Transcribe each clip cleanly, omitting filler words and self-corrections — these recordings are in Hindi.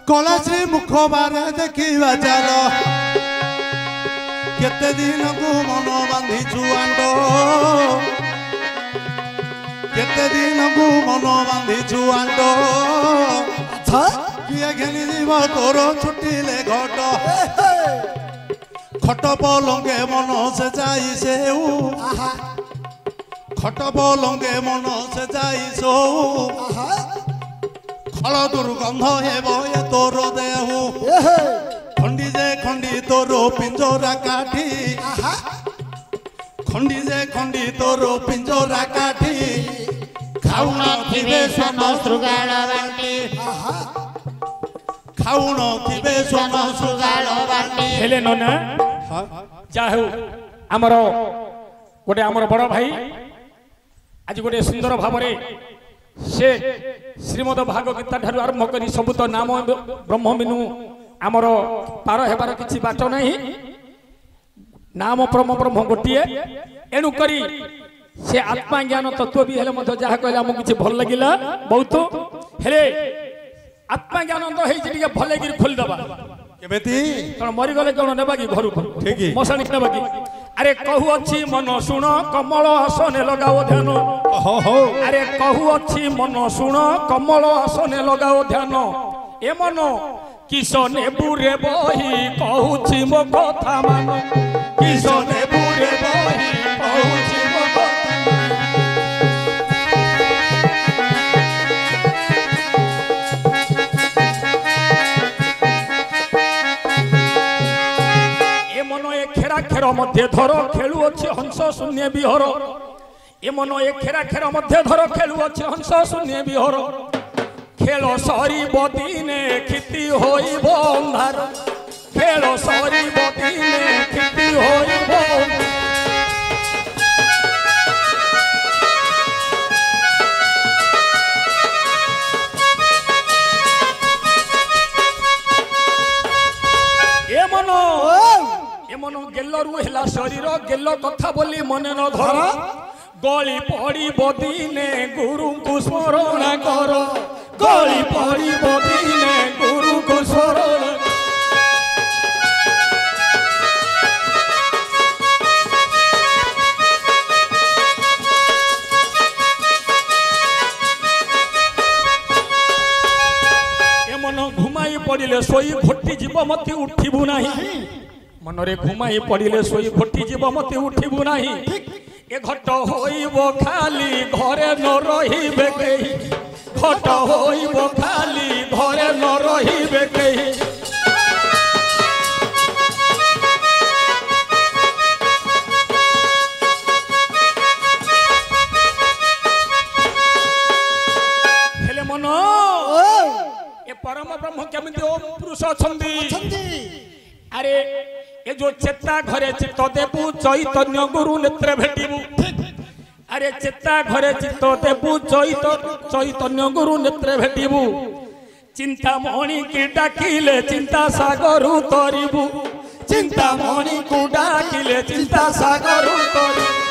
कलासी मुखबार देखा चाल केते दिन को मन बांधीचु आंड केते दिन को मन बांधीचु आंड किए घेनी जीव तोर छुटिले घट खट पलंगे मन से जाई से खट पलंगे मन से जाई सो खल दुर्गंध हेब ये तोर देहु खंडी जे खंडी तोर पिंजरा काठी खंडी जे खंडी तोर पिंजरा काठी खाउन थिबे सोन सुगाल बाटी खाउन थिबे सोन सुगाल बाटी हेले नना जाहु हमरो गोटे हमरो बड़ भाई आज गोटे सुंदर भावरे से श्रीमद भागवत ठारू आरंभ करी सब तो नाम ब्रह्म बिनु आमर पार हेबार किछि बाट नहीं नाम ब्रह्म ब्रह्म गोटिए एणु करी से आत्मा ज्ञान तत्व भी हेले मध्य जहा कहले हमकु किछि भल लागिला बहुत हेले आत्मा ज्ञान तो हेइ जे भले गिर खोल दबा केबेती कोन मरि गले कोन नेबा की घर ठीक मसाणी नेबा की अरे कहू अच्छी मन शुण कमल आसने लगाओ ध्यान अरे कहू अच्छी मन शुण कमल आसने लगाओ ध्यान ए मन किस नेबुरे बही कहूची मो कथा मान किस नेबुरे बही कहूची मो कथा ए मन ए खेरा खेर मध्य धर खेलु अच्छे हंस शून्य विहर ए मन ए खेरा खेर मध्य धर खेलु अच्छे हंस शून्य विहर खेल सरी बदिने खिति होइब अंधार खेल सरी बदिने खिति होइब ए मन गेलरु हेला शरीर गेल कथा बोली मने न धर गली पड़ी बदिने गुरु को स्मरण कर गली पड़ी बदिने गुरु को स्मरण ए मन घुमाई पड़िले सोई घोटी जीव मते उठिबु नाही मनरे घुमाई पड़िले सोई घोटी जीव मते उठिबु नाही ए घट होइब खाली घरे न रहिबे केही घट होइब खाली घरे न रहिबे केही हेले मन ए परम ब्रह्म केमिति ओम पुरुष छंदी अरे ये जो चेता घरे चित्त देबु चैतन्य गुरु नेत्र भेटिबु अरे चेता घरे चित्त देबु चैतन्य गुरु नेत्र भेटिबु चिंता मणि की डाकिले चिंता सागर तरिबु चिंता मणि को डाकिले चिंता सागर तरिबु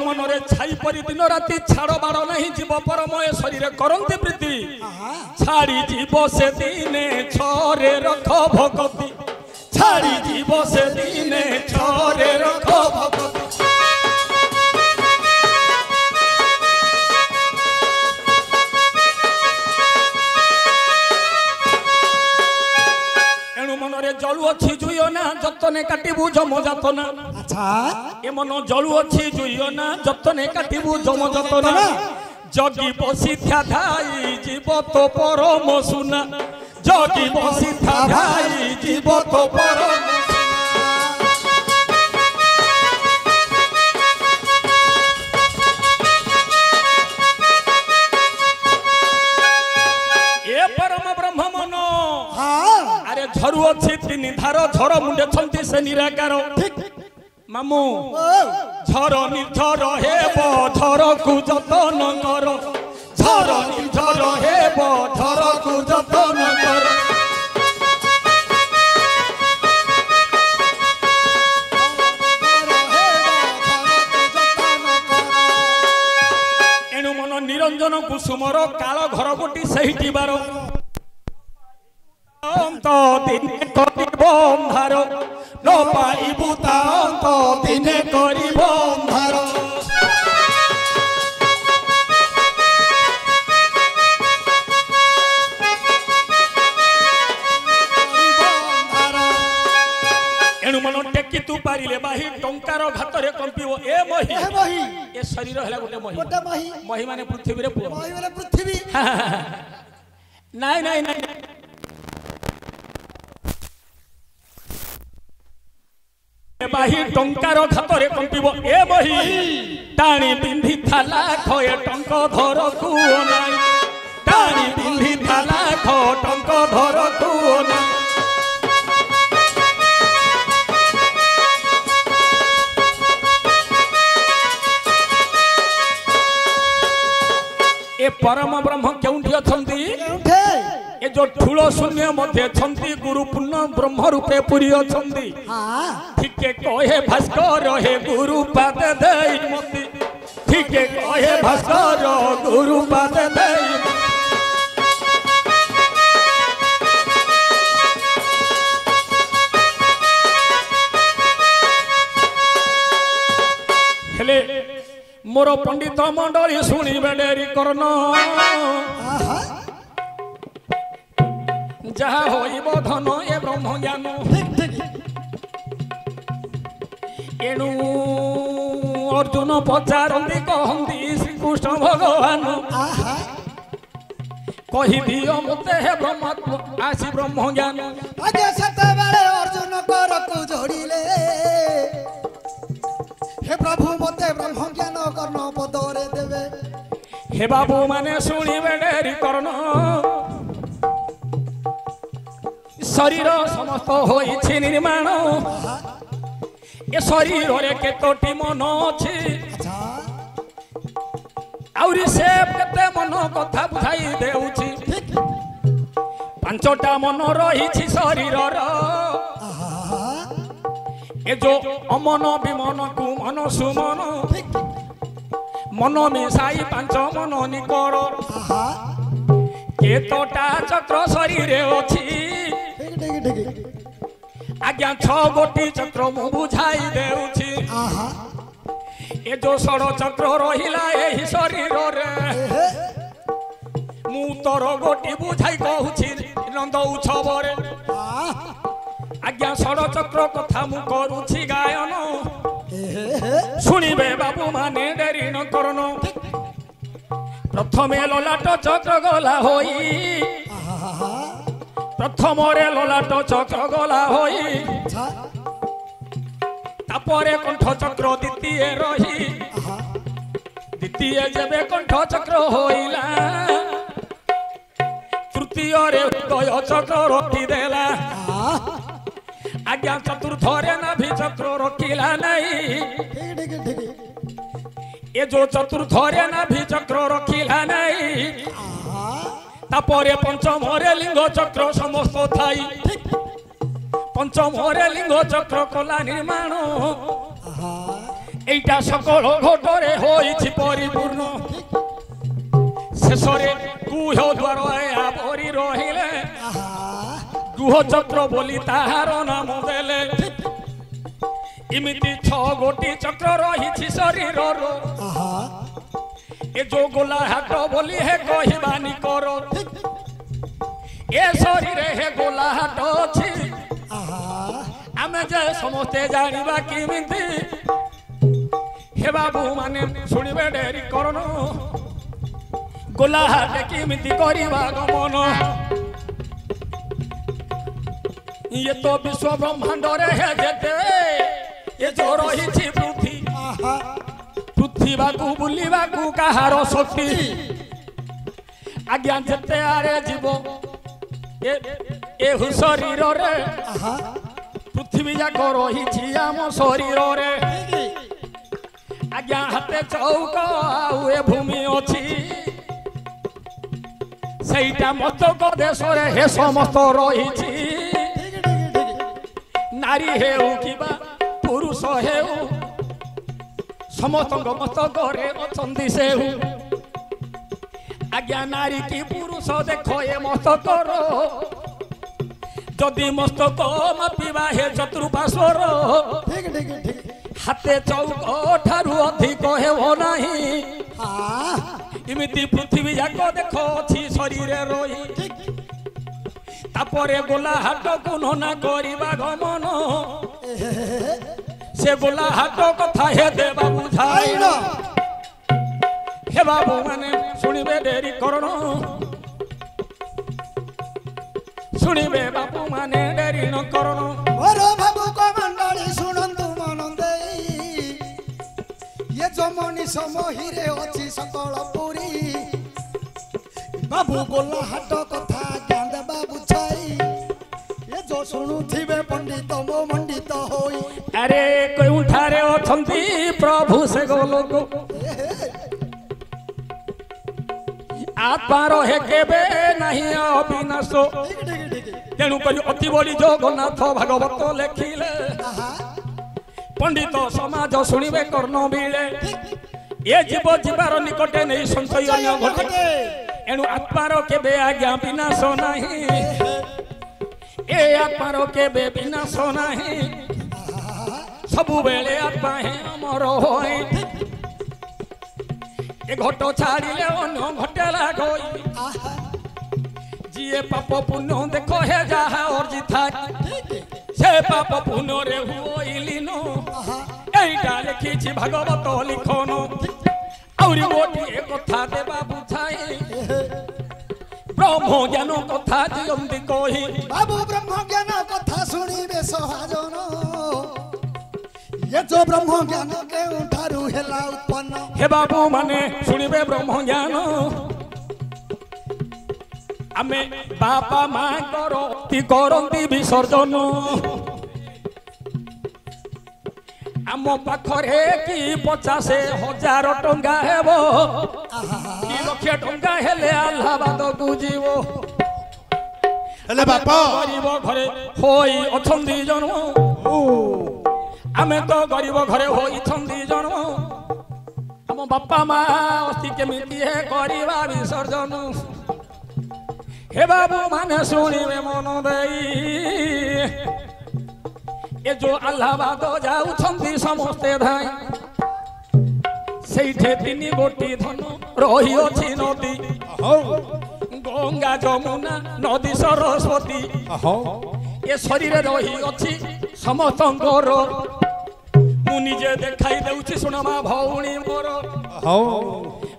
मनरे छाई परी दिन राति छाड़ बाड़ नहीं जीव परमय शरीर करंती प्रीति छाड़ी जीव से दिने छरे रख भगति छाड़ी जीव से दिने छरे रख भगति एणु मनरे जलु अच्छी जुइयो ना जतने काटिबु जम जातना अच्छा ए मन जलु अच्छी जुइयो ना जतने काटिबु जम जातना जगी बसी था धाई जीव तो परम सुना जगी बसी था धाई जीव तो परम ए परम ब्रह्म मन अरे झरु अच्छी तीन धार झर मुंडे छंती से निराकार ठीक मामू झर निर्झर हेब झर को जतन कर झर निर्झर हेब झर को जतन कर ଚନ୍ଦନ କୁସୁମର କାଳ ଘର ଗୋଟି ସେଇଠି ବାର ଦିନେ କରିବ ଅନ୍ଧାର ନ ପାଇବୁ ତା ଅନ୍ତ ଦିନେ କରିବ ଅନ୍ଧାର। एणु मन टेकी तू पारिले बाही टंकार घातरे कंपिव ए मही ए शरीर हैला गोटे मही मही माने पृथ्वी रे पुओ मही माने पृथ्वी नाइ नाइ नाइ बाही टंकार घातरे कंपिव ए मही टाणी बिंधी थाला खये टंक धर को नाइ टाणी बिंधी थाला ख टंक धर को नाइ ए परम ब्रह्म केउंठी अछंती ए जो ठुलो शून्य मध्ये छंती गुरु पूर्ण ब्रह्म रूपे पुरी अछंती ठीके कहे भास्कर हे गुरु पाद देई मती ठीके कहे भास्कर गुरु पाद देई हेले मोर पंडित मंडली शुणवे डेरी करन जहा होइब धन ए ब्रह्म ज्ञान एणु अर्जुन पचारती कहती श्रीकृष्ण भगवान कही दियो मते हे ब्रह्मात्मा आसी ब्रह्म ज्ञान आगे सतबेले अर्जुन करकु जोड़िले हे प्रभु मते ब्रह्म ज्ञान कर्ण पदरे देवे हे बाबू माने शुणिबे डेरी करन शरीर समस्त होइछि निर्माण ए शरीर रे केतोटी मन अछि आउरी से केते मन कथा बुझाई देउछि पांचटा मन रहिछि शरीर रो ए जो अमन विमन कु मन सुमन मन मिसाई पांच मन निकर केतोटा चक्र शरीर अछि आज्ञा 6 गोटी चक्र मु बुझाई देउछि ए जो 16 चक्र रहिला एही शरीर रे मु तोर गोटी बुझाई कहूछि नंद उत्सव रे आज्ञा 16 चक्र कथा मु करूछि गायन शुणिबे बाबू माने डेरी न करन प्रथमे ललाट चक्र गला होई प्रथम रे ललाट चक्र गला होई तापरे कंठ चक्र द्वितीय रही द्वितीय जेबे कंठ चक्र होइला तृतीय रे हृदय चक्र रखी देला आज्ञा चतुर्थ रे नाभि चक्र रखिला नहीं ए जो चतुर्थ रे नाभि चक्र रखिला नहीं तापरे पंचम रे लिंग चक्र समस्त थाई पंचम रे लिंग चक्र कला निर्माण एटा सकल घटरे होइछि परिपूर्ण शेषरे गुह द्वार आवरी रहिले गुह चक्र बोली ताहार नाम देले इमिति 6 गोटी चक्र रहिछि शरीर रो ए जो गोला हाट बोली हे कहिबानी करो ए शरीर हे गोला हाट अछि आमे जे समस्ते जानिबा किमिति हे बाबू माने शुणिबे डेरी करन गोला हाट किमिति करिबा गमन ये तो विश्व ब्रह्मांड रे है जेते ये जो रहिछि पृथ्वी पृथ्वी बाकू बुलिबा कू कहार शक्ति आज्ञा जेते आरे जीव ए शरीर रे पृथ्वी जाक रहिछि आम शरीर रे आज्ञा हाथे चौक आउ ए भूमि अछि सेटा मतक देश रे हे समस्त रहिछि नारी हेउ किबा पुरुष हेउ समस्त मस्तक रे अछंदी सेउ आज्ञा नारी की पुरुष देखो ये मस्तकर जदि मस्तक मापिबा हे चतुर्पार्श्वर ठीक ठीक ठीक हाथे चौक ठारू अधिक हेबो नाही हाँ इमिति पृथ्वी जाक देखो अछि शरीर रही तापरे गोला हाट को नना करिबा गमन से गोला हाट कथा हे देबा बुझाई आइनो हे बाबू माने सुनिबे डेरी करण सुनिबे बाबू माने डेरी न करण मोर बाबू को मंडली सुनंतु मनंदे ये जमनी समहिरे अछि सकल पुरी बाबू गोला हाट कथा ज्ञान बाबू छाई ये जो सुनुथिबे पंडित मो मंडित होई अरे कोई ठारे अछंती प्रभु से गोलो को आत्मार हे केबे नहीं अविनाश ठीक ठीक ठीक तेणु करी अति बड़ी जगन्नाथ भागवत लेखिले पंडित समाज शुणिबे कर्ण बिले ये जीव जीवार निकटे नहीं संशय घटे एणु आत्मार केबे आज्ञा विनाश नहीं ए आत्मार केबे विनाश नहीं सबु बेले आत्मा है अमर होई ए घट छाड़िले अन्य घटे लागोई जिए पाप पुण्य देखो हे जाहा अर्जी था से पाप पुण्य रे हुइलिन एइटा लिखिछि भागवत लिखन औरी गोटी कथा देबा बुझाई ब्रह्म ज्ञान कथा जियंती कहि बाबू ब्रह्म ज्ञान कथा सुनिबे सहाजन ये जो ब्रह्म ज्ञान के उठारू हेला उत्पन्न हे बाबू माने सुनिबे ब्रह्म ज्ञान आमे बापा मां करती विसर्जन आम पाखरे कि 50,000 टंका हेबो कि लक्ष टंका हेले आल्हाबाद को जीवो हेले बापा गरीब घरे होई अछंदी जन्म आमे तो गरीब घरे होई छंदी जन्म आम बापा मां अस्ति केमिति हे करिबा विसर्जन हे बाबू माने सुनिबे मन देई ए जो आल्हाबाद जाउछंती समस्ते धाई सेठे तीन गोटी धन रही अछि नदी गंगा जमुना नदी सरस्वती ए शरीर रही अछि समस्तंकर मु निजे देखाई देउछि सुनमा भौणी मोर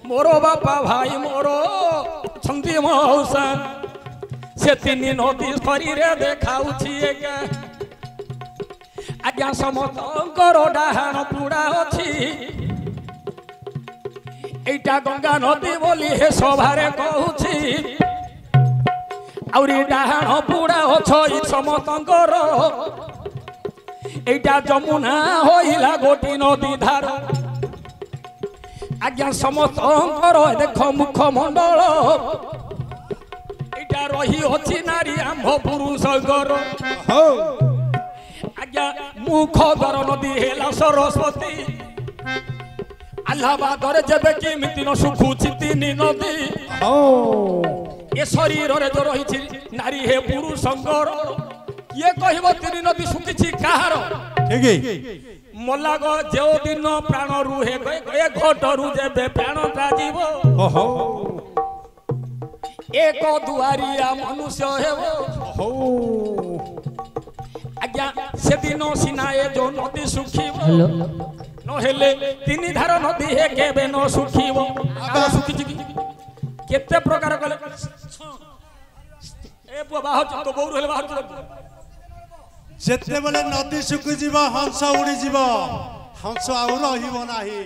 मोर बापा भाई मोर छंदी मौसा से तीन नदी शरीर देखाउछि एका आज्ञा समस्तंकर डाहाण पुड़ा अछि एटा गंगा नदी बोली हे सभारे कहूछि औरी डाहाण पुड़ा अछई समस्तंकर एटा जमुना होइला गोटी नदी धार आज्ञा समस्तंकर देख मुख मंडल एटा रही अछि नारी आम्भ पुरुषकर आज्ञा मुख द्वार नदी हेला सरस्वती आल्हाबाद जेबे केमिति न सुखुछि तीन नदी ए शरीर रे जो रही नारी हे पुरुषकर ये कहब तीन नदी सुखिछि कहार ठीक मलाग जो दिन प्राण रुहे ए घटरू जेबे प्राण जाजिब एक दुआरिया मनुष्य हेबो आज्ञा से दिन सिना ए जो नदी सुखिब न हेले तीन धार नदी हे केबे न सुखिब आ सुखिछि केते प्रकार कले ए बाहर तो बौर हेले बाहर जेते बेले नदी सुखी जीव हंस उड़ी जीव हंस आउ रहिबो नाही।